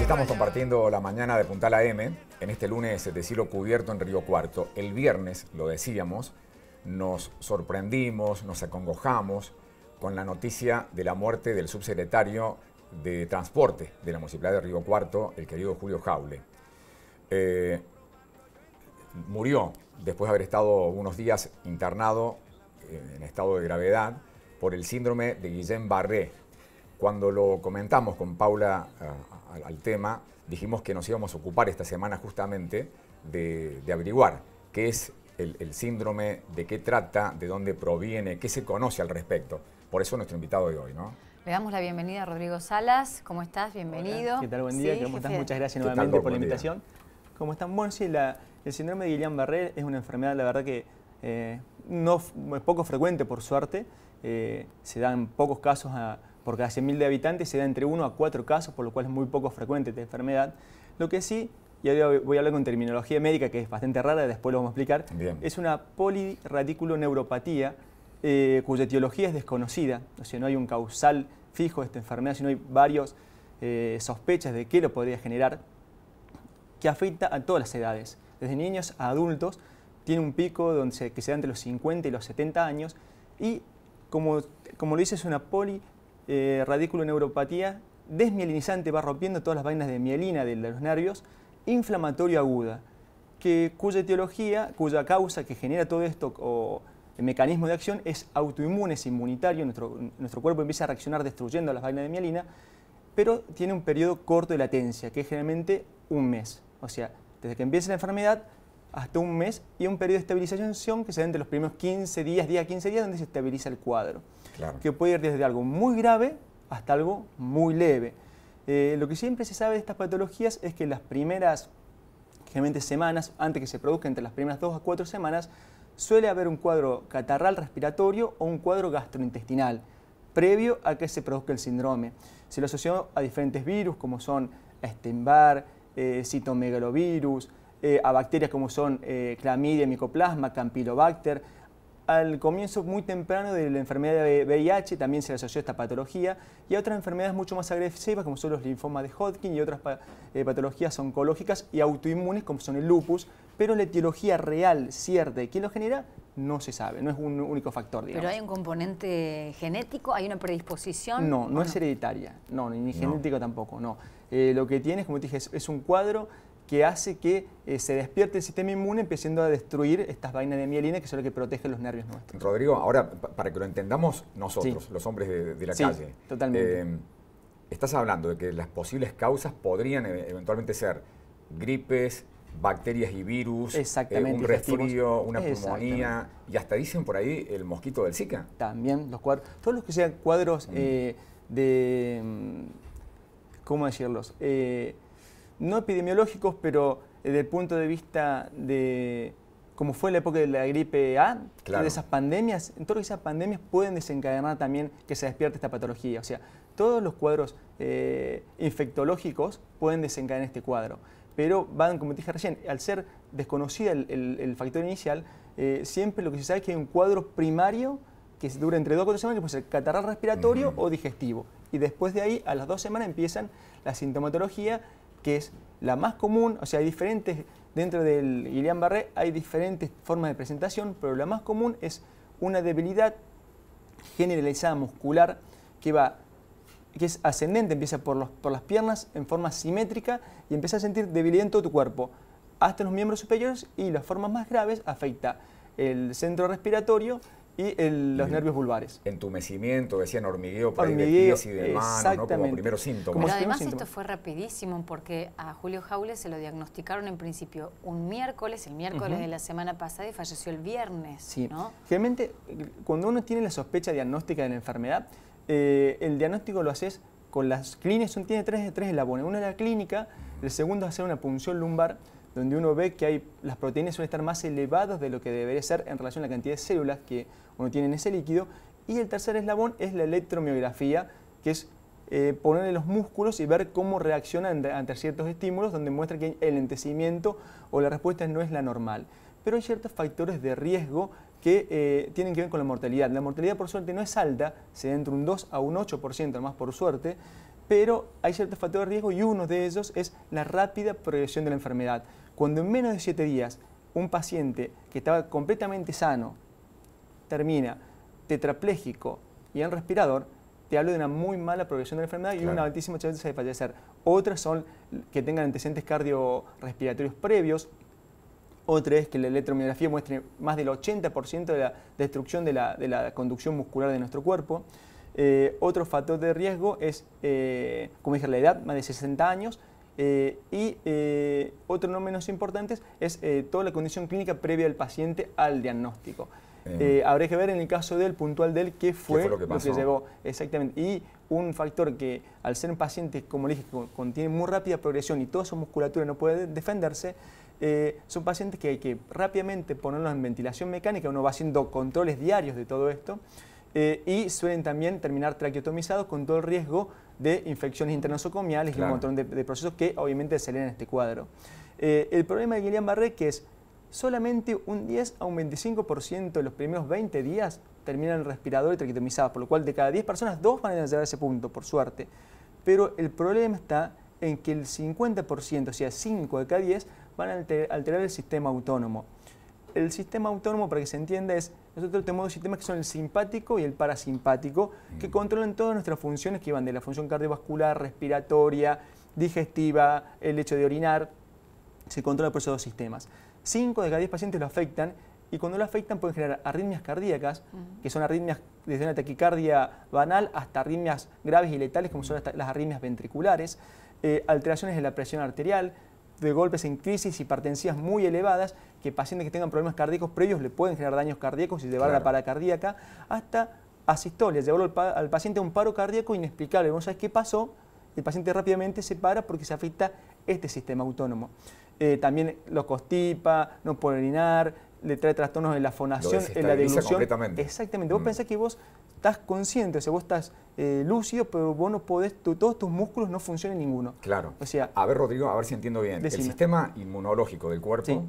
estamos compartiendo la mañana de Puntal AM en este lunes de cielo cubierto en Río Cuarto. El viernes, lo decíamos, nos sorprendimos, nos acongojamos con la noticia de la muerte del subsecretario de Transporte de la Municipalidad de Río Cuarto, el querido Julio Jaule. Murió después de haber estado unos días internado en estado de gravedad por el síndrome de Guillain-Barré. Cuando lo comentamos con Paula al tema, dijimos que nos íbamos a ocupar esta semana justamente de averiguar qué es el síndrome, de qué trata, de dónde proviene, qué se conoce al respecto. Por eso nuestro invitado de hoy, ¿no? Le damos la bienvenida a Rodrigo Salas. ¿Cómo estás? Bienvenido. Hola. ¿Qué tal? Buen día. Sí, ¿Cómo estás? jefe. Muchas gracias ¿Qué tal, nuevamente Doc? por la Buen día. invitación. ¿Cómo están? Bueno, sí, el síndrome de Guillain-Barré es una enfermedad, la verdad que no es poco frecuente, por suerte. Se dan pocos casos por cada 100.000 de habitantes, se da entre 1 a 4 casos, por lo cual es muy poco frecuente esta enfermedad. Lo que sí, y ahora voy a hablar con terminología médica, que es bastante rara, después lo vamos a explicar, Bien. es una poliradiculoneuropatía cuya etiología es desconocida, o sea, no hay un causal fijo de esta enfermedad, sino hay varios sospechas de qué lo podría generar, que afecta a todas las edades, desde niños a adultos. Tiene un pico que se da entre los 50 y los 70 años y, como lo dice, es una poliradiculoneuropatía desmielinizante, va rompiendo todas las vainas de mielina de los nervios, inflamatorio aguda, cuya etiología, cuya causa que genera todo esto o el mecanismo de acción es autoinmune, es inmunitario. Nuestro cuerpo empieza a reaccionar destruyendo las vainas de mielina, pero tiene un periodo corto de latencia, que es generalmente un mes. O sea, desde que empieza la enfermedad hasta un mes, y un periodo de estabilización que se da entre los primeros 15 días, 15 días, donde se estabiliza el cuadro. Claro. Que puede ir desde algo muy grave hasta algo muy leve. Lo que siempre se sabe de estas patologías es que las primeras, generalmente semanas, antes que se produzca, entre las primeras 2 a 4 semanas, suele haber un cuadro catarral respiratorio o un cuadro gastrointestinal, previo a que se produzca el síndrome. Se lo asoció a diferentes virus, como son Epstein-Barr, citomegalovirus, a bacterias como son Clamidia, Mycoplasma, Campylobacter. Al comienzo muy temprano de la enfermedad de VIH también se le asoció esta patología, y a otras enfermedades mucho más agresivas como son los linfomas de Hodgkin y otras patologías oncológicas y autoinmunes como son el lupus, pero la etiología real, cierta de quién lo genera, no se sabe, no es un único factor, digamos. ¿Pero hay un componente genético? ¿Hay una predisposición? No es hereditaria, ni genético tampoco, no. Lo que tiene, como te dije, es un cuadro que hace que se despierte el sistema inmune, empezando a destruir estas vainas de mielina que son las que protegen los nervios nuestros. Rodrigo, ahora para que lo entendamos nosotros, Sí. los hombres de la Sí, calle. totalmente. Estás hablando de que las posibles causas podrían eventualmente ser gripes, bacterias y virus, Exactamente, un resfrío, una Exactamente. pulmonía, y hasta dicen por ahí el mosquito del Zika. También los cuadros, todos los que sean cuadros ¿cómo decirlos? No epidemiológicos, pero desde el punto de vista de como fue la época de la gripe A, Claro. de esas pandemias, en todo lo que esas pandemias pueden desencadenar también que se despierte esta patología. O sea, todos los cuadros infectológicos pueden desencadenar este cuadro, pero van, como te dije recién, al ser desconocida el factor inicial, siempre lo que se sabe es que hay un cuadro primario que dura entre 2 a 4 semanas, que puede ser catarral respiratorio o digestivo. Y después de ahí, a las 2 semanas, empiezan la sintomatología, que es la más común. O sea, hay diferentes, dentro del Guillain-Barré hay diferentes formas de presentación, pero la más común es una debilidad generalizada muscular que es ascendente, empieza por las piernas en forma simétrica y empieza a sentir debilidad en todo tu cuerpo, hasta los miembros superiores, y las formas más graves afecta el centro respiratorio y los nervios vulvares. Entumecimiento, decían hormigueo por ahí de Hormigueo, pies y de manos, ¿no? Como exactamente. primeros síntomas. Como Pero los primeros además esto síntomas. fue rapidísimo, porque a Julio Jaule se lo diagnosticaron en principio el miércoles de la semana pasada, y falleció el viernes, Sí. ¿no? Generalmente, cuando uno tiene la sospecha diagnóstica de la enfermedad, el diagnóstico lo haces con las clínicas. Tiene tres eslabones. Uno es la clínica, el segundo es hacer una punción lumbar, donde uno ve que las proteínas suelen estar más elevadas de lo que debería ser en relación a la cantidad de células que uno tiene en ese líquido. Y el tercer eslabón es la electromiografía, que es ponerle los músculos y ver cómo reaccionan ante ciertos estímulos, donde muestra que el lentecimiento o la respuesta no es la normal. Pero hay ciertos factores de riesgo que tienen que ver con la mortalidad. La mortalidad, por suerte, no es alta, se da entre un 2 a un 8%, más por suerte, pero hay ciertos factores de riesgo y uno de ellos es la rápida progresión de la enfermedad. Cuando en menos de 7 días un paciente que estaba completamente sano termina tetrapléjico y en respirador, te hablo de una muy mala progresión de la enfermedad y una altísima chance de fallecer. Otras son que tengan antecedentes cardiorrespiratorios previos. Otra es que la electromiografía muestre más del 80% de la destrucción de la conducción muscular de nuestro cuerpo. Otro factor de riesgo es, como dije, la edad, más de 60 años. Otro no menos importante es toda la condición clínica previa del paciente al diagnóstico. Habría que ver en el caso del puntual de él qué fue lo que llevó. Exactamente. Y un factor que al ser un paciente, como le dije, contiene muy rápida progresión y toda su musculatura no puede defenderse, son pacientes que hay que rápidamente ponerlos en ventilación mecánica. Uno va haciendo controles diarios de todo esto y suelen también terminar traqueotomizados con todo el riesgo de infecciones internosocomiales y un montón de procesos que obviamente aceleran este cuadro. El problema de Guillain-Barré que es solamente un 10 a un 25% de los primeros 20 días terminan en respirador y traqueotomizados, por lo cual de cada 10 personas, 2 van a llegar a ese punto, por suerte. Pero el problema está en que el 50%, o sea, 5 de cada 10, van a alterar el sistema autónomo. El sistema autónomo, para que se entienda, nosotros tenemos dos sistemas que son el simpático y el parasimpático, que controlan todas nuestras funciones que van de la función cardiovascular, respiratoria, digestiva, el hecho de orinar, se controla por esos dos sistemas. 5 de cada 10 pacientes lo afectan y cuando lo afectan pueden generar arritmias cardíacas, que son arritmias desde una taquicardia banal hasta arritmias graves y letales como son las arritmias ventriculares, alteraciones de la presión arterial, de golpes en crisis hipertensivas muy elevadas, que pacientes que tengan problemas cardíacos previos le pueden generar daños cardíacos y llevar a la paracardíaca, hasta asistolia, llevarlo al paciente a un paro cardíaco inexplicable. ¿No sabes qué pasó? El paciente rápidamente se para porque se afecta este sistema autónomo. También lo constipa, no puede orinar, le trae trastornos en la fonación, en la deglución. Exactamente. Vos pensás que vos estás consciente, o sea, vos estás lúcido, pero vos no podés, todos tus músculos no funcionan ninguno. Claro. O sea, a ver, Rodrigo, a ver si entiendo bien. Decime. El sistema inmunológico del cuerpo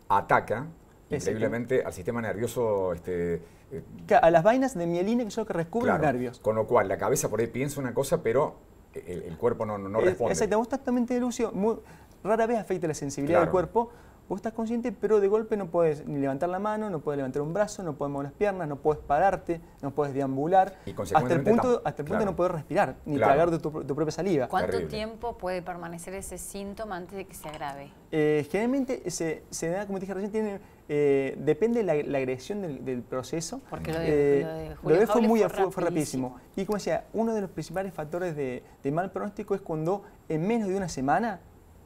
ataca increíblemente al sistema nervioso. A las vainas de mielina que son lo que recubren los nervios. Con lo cual, la cabeza por ahí piensa una cosa, pero el cuerpo no responde. Exacto, vos estás totalmente lúcido. Rara vez afecta la sensibilidad del cuerpo. Vos estás consciente, pero de golpe no puedes ni levantar la mano, no puedes levantar un brazo, no puedes mover las piernas, no puedes pararte, no puedes deambular. Y hasta el punto de no poder respirar, ni tragar de tu propia saliva. ¿Cuánto tiempo puede permanecer ese síntoma antes de que se agrave? Generalmente se da, como te dije recién, depende de la agresión del proceso. Porque lo de Julio fue rapidísimo. Y como decía, uno de los principales factores de mal pronóstico es cuando en menos de una semana,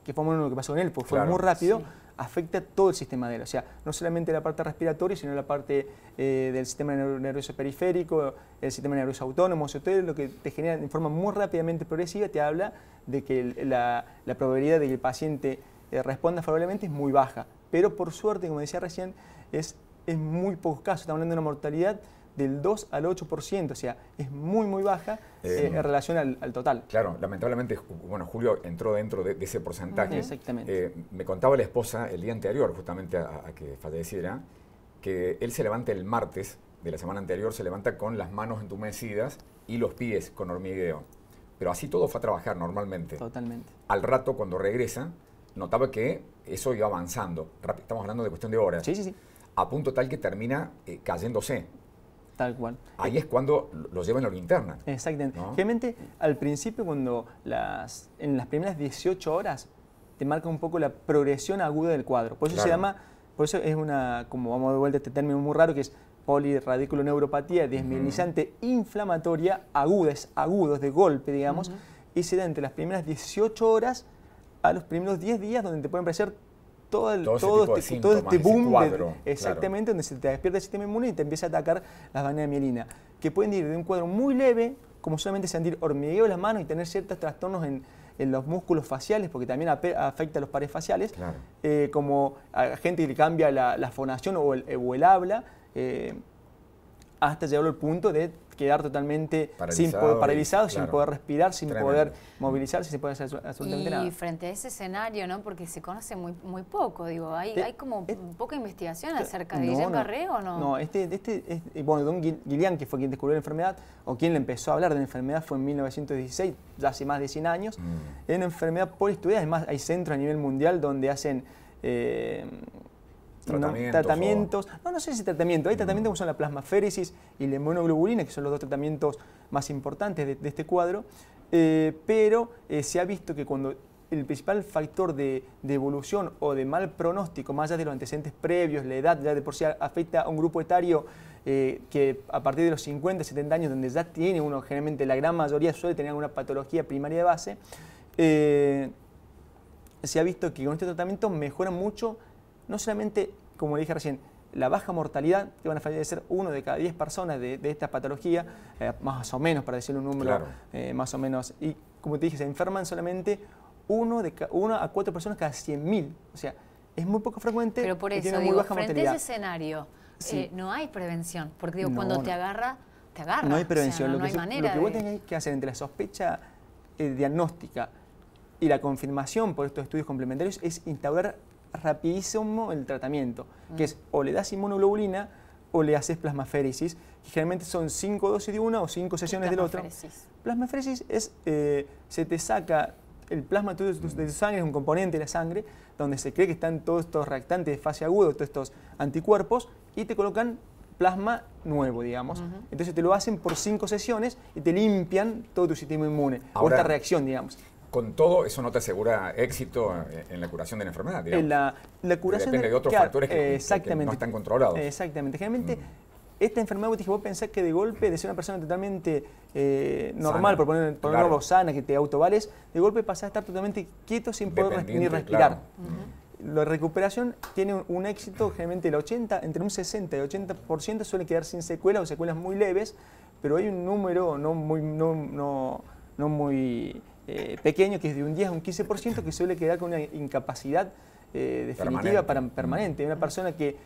que fue lo que pasó con él, porque fue muy rápido, afecta todo el sistema de él. O sea, no solamente la parte respiratoria, sino la parte del sistema nervioso periférico, el sistema nervioso autónomo. O sea, todo lo que te genera de forma muy rápidamente progresiva te habla de que la probabilidad de que el paciente responda favorablemente es muy baja. Pero por suerte, como decía recién, es muy pocos casos. Estamos hablando de una mortalidad del 2 al 8%, o sea, es muy baja en relación al total. Claro, lamentablemente, bueno, Julio entró dentro de ese porcentaje. Exactamente. Me contaba la esposa el día anterior, justamente a que falleciera, que él se levanta el martes de la semana anterior, se levanta con las manos entumecidas y los pies con hormigueo. Pero así todo fue a trabajar normalmente. Totalmente. Al rato, cuando regresa, notaba que eso iba avanzando. Estamos hablando de cuestión de horas. Sí. A punto tal que termina cayéndose. Tal cual. Ahí es cuando lo llevan a la linterna. Exactamente. ¿No? Generalmente, al principio, cuando en las primeras 18 horas, te marca un poco la progresión aguda del cuadro. Por eso se llama, por eso es una, como vamos de vuelta a este término muy raro, que es polirradiculoneuropatía desmielinizante inflamatoria aguda, es agudo, es de golpe, digamos, y se da entre las primeras 18 horas a los primeros 10 días, donde te pueden aparecer todo este boom, cuadro, exactamente, donde se te despierta el sistema inmune y te empieza a atacar las vainas de mielina, que pueden ir de un cuadro muy leve, como solamente sentir hormigueo en las manos y tener ciertos trastornos en los músculos faciales, porque también afecta a los pares faciales, como a gente que le cambia la fonación o el habla, hasta llevarlo al punto de quedar totalmente paralizado, sin poder respirar, sin Tremendo. poder movilizarse, sin poder hacer absolutamente nada. Y frente a ese escenario, ¿no? Porque se conoce muy poco, digo, hay como poca investigación acerca de Guillain-Barré, ¿o no? No, bueno, Don Guillain, que fue quien descubrió la enfermedad, o quien le empezó a hablar de la enfermedad, fue en 1916, ya hace más de 100 años. Es una enfermedad postestudiada, además hay centros a nivel mundial donde hacen tratamientos. No sé si tratamiento. Hay tratamientos como son la plasmaféresis y la inmunoglobulina, que son los dos tratamientos más importantes de este cuadro. Pero se ha visto que cuando el principal factor de evolución o de mal pronóstico, más allá de los antecedentes previos, la edad, ya de por sí afecta a un grupo etario que a partir de los 50, 70 años, donde ya tiene uno, generalmente la gran mayoría suele tener alguna patología primaria de base, se ha visto que con este tratamiento mejora mucho, no solamente, como le dije recién, la baja mortalidad, que van a fallecer 1 de cada 10 personas de esta patología, más o menos, para decirle un número más o menos, y como te dije, se enferman solamente 1 a 4 personas cada 100.000, o sea, es muy poco frecuente. Pero por y eso, tiene muy digo, baja frente mortalidad. a ese escenario, no hay prevención, porque digo, No, cuando te agarra, te agarra. No hay prevención, O sea, no lo hay manera que vos tenés que hacer entre la sospecha diagnóstica y la confirmación por estos estudios complementarios es instaurar rapidísimo el tratamiento, que es o le das inmunoglobulina o le haces plasmaféresis, que generalmente son 5 dosis de una o 5 sesiones del otro. Plasmaféresis es, se te saca el plasma de tu sangre, es un componente de la sangre, donde se cree que están todos estos reactantes de fase aguda, todos estos anticuerpos, y te colocan plasma nuevo, digamos. Entonces te lo hacen por 5 sesiones y te limpian todo tu sistema inmune, o esta reacción, digamos. Con todo, eso no te asegura éxito en la curación de la enfermedad, digamos. La curación depende de otros factores que no no están controlados. Exactamente. Generalmente, esta enfermedad, vos pensás que de golpe, de ser una persona totalmente normal, por ponerlo sana, que te autovales, de golpe pasás a estar totalmente quieto sin poder ni respirar. La recuperación tiene un éxito, generalmente entre un 60 y 80% suele quedar sin secuelas o secuelas muy leves, pero hay un número no muy pequeño, que es de un 10 a un 15%, que suele quedar con una incapacidad definitiva permanente. Una persona que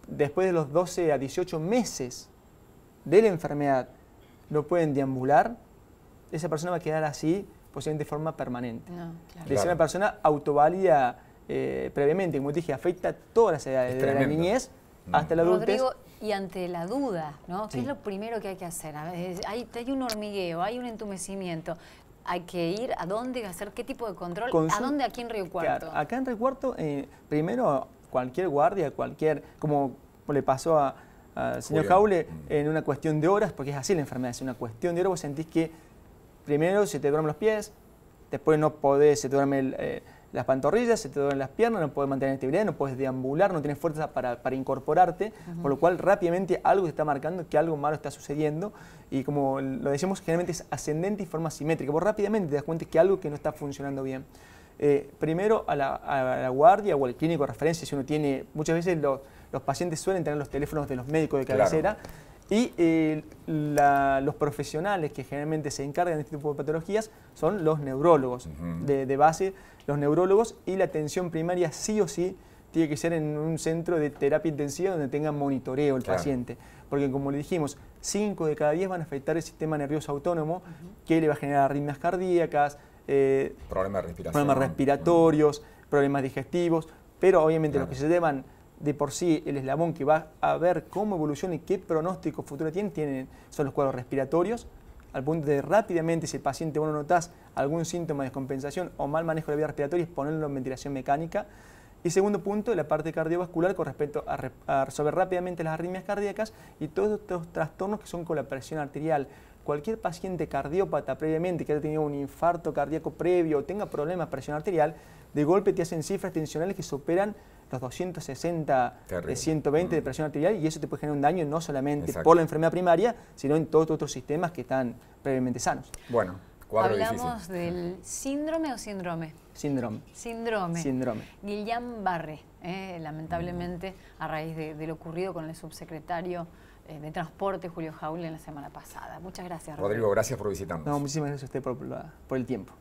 después de los 12 a 18 meses de la enfermedad no pueden deambular, esa persona va a quedar así, posiblemente de forma permanente. De ser una persona autoválida previamente, como te dije, afecta a todas las edades, desde la niñez hasta la adultez. Rodrigo, y ante la duda, ¿no? ¿Qué es lo primero que hay que hacer? Hay un hormigueo, hay un entumecimiento. Hay que ir a dónde, hacer qué tipo de control, ¿a dónde aquí en Río Cuarto? Claro, acá en Río Cuarto, primero cualquier guardia, como le pasó al señor Jaule, en una cuestión de horas, porque es así la enfermedad, es una cuestión de horas, vos sentís que primero se te duermen los pies, después no podés, se te duermen las pantorrillas, se te duermen las piernas, no podés mantener actividad, no podés deambular, no tienes fuerza para incorporarte, por lo cual rápidamente algo te está marcando que algo malo está sucediendo, y como lo decimos, generalmente es ascendente y forma simétrica. Vos rápidamente te das cuenta que algo que no está funcionando bien. Primero a la guardia o al clínico de referencia, si uno tiene, muchas veces los pacientes suelen tener los teléfonos de los médicos de cabecera, y los profesionales que generalmente se encargan de este tipo de patologías son los neurólogos de base, los neurólogos, y la atención primaria sí o sí tiene que ser en un centro de terapia intensiva donde tenga monitoreo el paciente. Porque como le dijimos, 5 de cada 10 van a afectar el sistema nervioso autónomo, que le va a generar arritmias cardíacas, problemas respiratorios, problemas digestivos, pero obviamente los que se llevan de por sí el eslabón que va a ver cómo evoluciona y qué pronóstico futuro tienen son los cuadros respiratorios, al punto de rápidamente, si el paciente vos no notás algún síntoma de descompensación o mal manejo de la vía respiratoria, es ponerlo en ventilación mecánica. Y segundo punto, la parte cardiovascular con respecto a resolver rápidamente las arritmias cardíacas y todos estos trastornos que son con la presión arterial. Cualquier paciente cardiópata previamente que haya tenido un infarto cardíaco previo o tenga problemas de presión arterial, de golpe te hacen cifras tensionales que superan los 260, 120 de presión arterial, y eso te puede generar un daño no solamente por la enfermedad primaria, sino en todos otros sistemas que están previamente sanos. Bueno, cuadro ¿Hablamos difícil. del síndrome o síndrome? Síndrome. Guillain-Barré, lamentablemente, a raíz de lo ocurrido con el subsecretario de Transporte, Julio Jaule, en la semana pasada. Muchas gracias, Rodrigo, gracias por visitarnos. No, muchísimas gracias a usted por el tiempo.